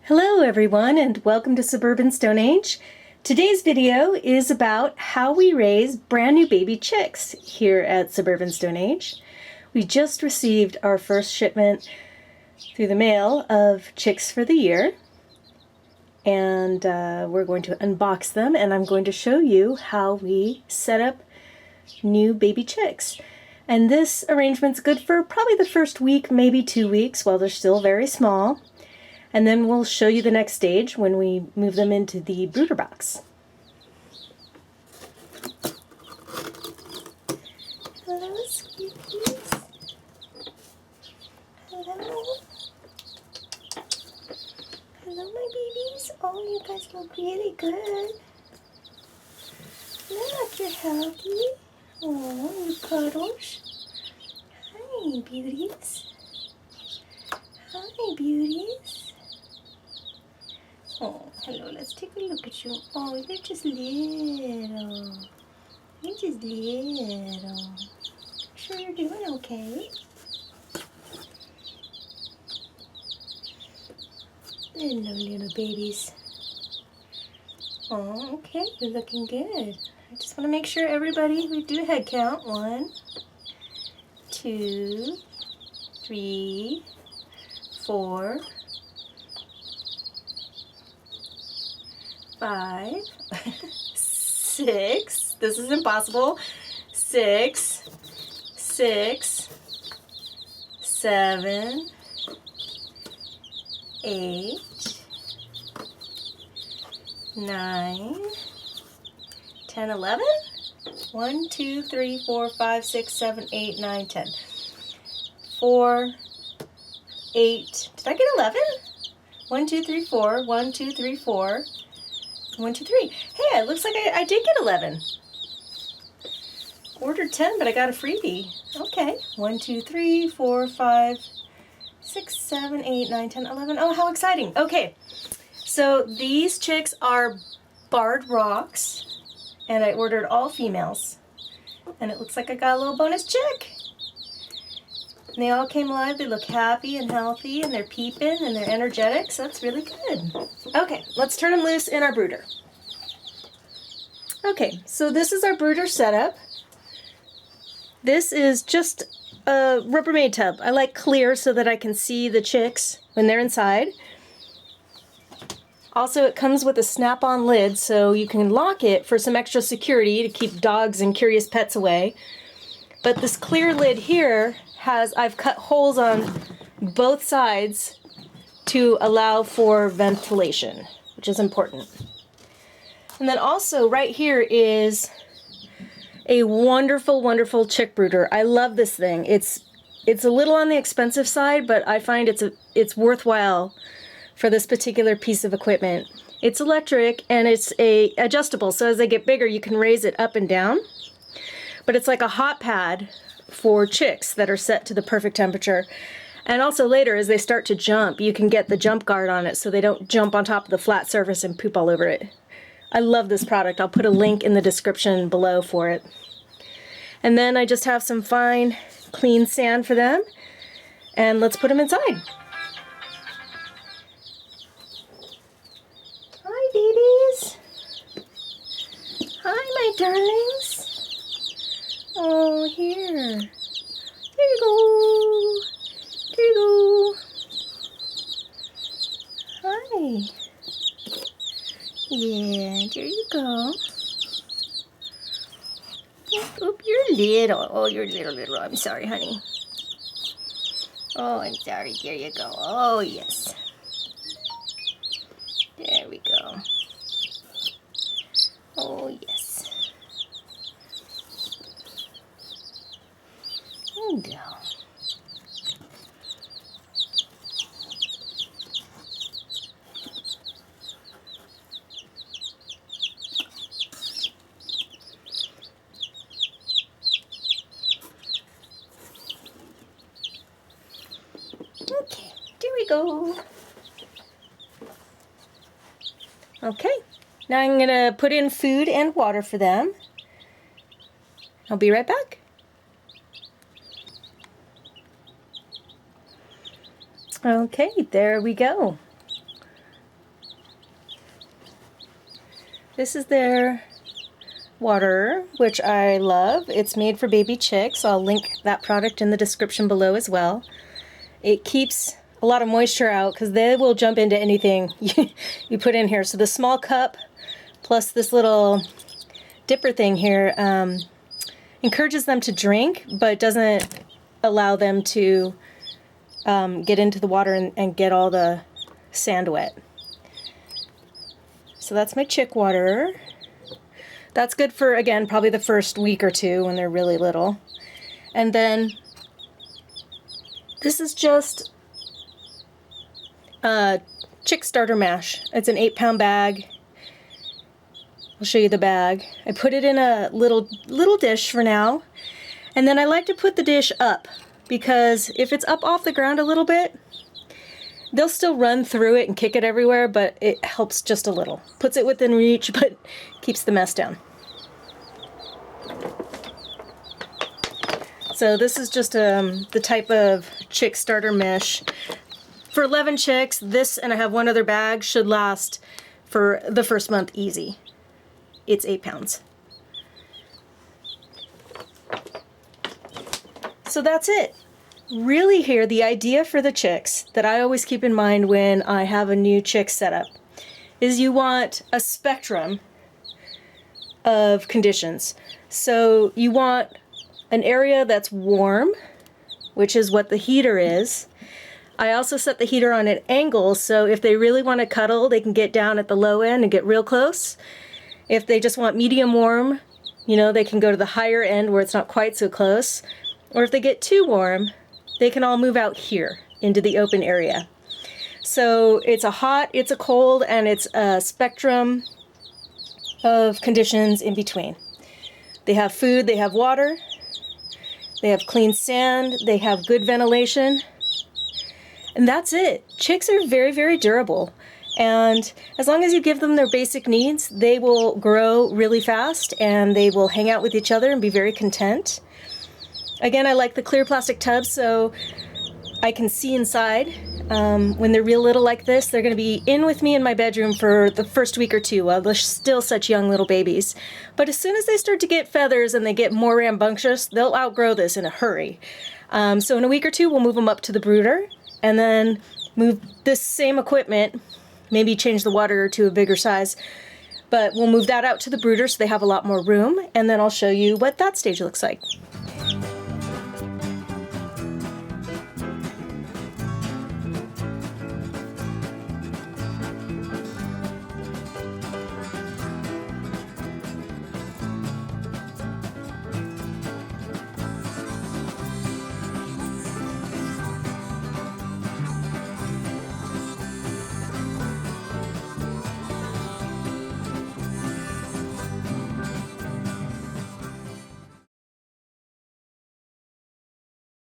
Hello everyone and welcome to Suburban Stone Age. Today's video is about how we raise brand new baby chicks here at Suburban Stone Age. We just received our first shipment through the mail of chicks for the year, and we're going to unbox them, and I'm going to show you how we set up new baby chicks. And this arrangement's good for probably the first week, maybe 2 weeks while they're still very small. And then we'll show you the next stage when we move them into the brooder box. Hello, sweeties. Hello. Hello, my babies. Oh, you guys look really good. Look, you're healthy. Oh, you cuddles. Hi, beauties. Hi, beauties. Oh, hello, let's take a look at you. Oh, you're just little. You're just little. Sure you're doing okay? Hello, little babies. Oh, okay, you're looking good. I just want to make sure everybody, we do head count. 1, 2, 3, 4, 5, 6, this is impossible, 6, 7, 8, 9, 10, 11, 1, 2, 3, 4, 5, 6, 7, 8, 9, 10, 4, 8, did I get 11? 1, 2, 3, 4, 1, 2, 3, 4, 1, 2, 3. Hey, it looks like I did get 11. Ordered 10, but I got a freebie. Okay. 1, 2, 3, 4, 5, 6, 7, 8, 9, 10, 11. Oh, how exciting. Okay. So these chicks are barred rocks, and I ordered all females. And it looks like I got a little bonus chick. And they all came alive. They look happy and healthy, and they're peeping, and they're energetic, so that's really good. Okay, let's turn them loose in our brooder. Okay, so this is our brooder setup. This is just a Rubbermaid tub. I like clear so that I can see the chicks when they're inside. Also, it comes with a snap-on lid, so you can lock it for some extra security to keep dogs and curious pets away. But this clear lid here I've cut holes on both sides to allow for ventilation, which is important. And then also right here is a wonderful, wonderful chick brooder. I love this thing. It's a little on the expensive side, but I find it's worthwhile for this particular piece of equipment. It's electric and it's adjustable, so as they get bigger you can raise it up and down. But it's like a hot pad for chicks that are set to the perfect temperature. And also later, as they start to jump, you can get the jump guard on it so they don't jump on top of the flat surface and poop all over it. I love this product. I'll put a link in the description below for it. And then I just have some fine, clean sand for them. And let's put them inside. Hi, babies. Hi, my darlings. Oh, here. There you go. There you go. Hi. Yeah, there you go. Oop, you're little. Oh, you're little. I'm sorry, honey. Oh, I'm sorry. There you go. Oh, yes. There we go. Oh, yes. There you go. Okay, there we go. Okay, now I'm going to put in food and water for them. I'll be right back. Okay, there we go. this is their water, which I love. It's made for baby chicks. I'll link that product in the description below as well. It keeps a lot of moisture out because they will jump into anything you put in here. So the small cup plus this little dipper thing here encourages them to drink, but doesn't allow them to get into the water and get all the sand wet. So that's my chick water. That's good for, again, probably the first week or two when they're really little. And then this is just chick starter mash. It's an 8-pound bag. I'll show you the bag. I put it in a little dish for now. And then I like to put the dish up because if it's up off the ground a little bit, they'll still run through it and kick it everywhere, but it helps just a little. Puts it within reach, but keeps the mess down. So this is just the type of chick starter mesh. For 11 chicks, this, and I have one other bag, should last for the first month easy. It's 8 pounds. So that's it. Really here, the idea for the chicks that I always keep in mind when I have a new chick setup is you want a spectrum of conditions. So you want an area that's warm, which is what the heater is. I also set the heater on an angle, so if they really want to cuddle, they can get down at the low end and get real close. If they just want medium warm, you know, they can go to the higher end where it's not quite so close. Or if they get too warm, they can all move out here into the open area. So it's a hot, it's a cold, and it's a spectrum of conditions in between. They have food, they have water, they have clean sand, they have good ventilation, and that's it. Chicks are very, very durable. And as long as you give them their basic needs, they will grow really fast and they will hang out with each other and be very content. Again, I like the clear plastic tubs so I can see inside. When they're real little like this, they're going to be in with me in my bedroom for the first week or two while they're still such young little babies. But as soon as they start to get feathers and they get more rambunctious, they'll outgrow this in a hurry. So in a week or two, we'll move them up to the brooder and then move this same equipment, maybe change the water to a bigger size, but we'll move that out to the brooder so they have a lot more room, and then I'll show you what that stage looks like.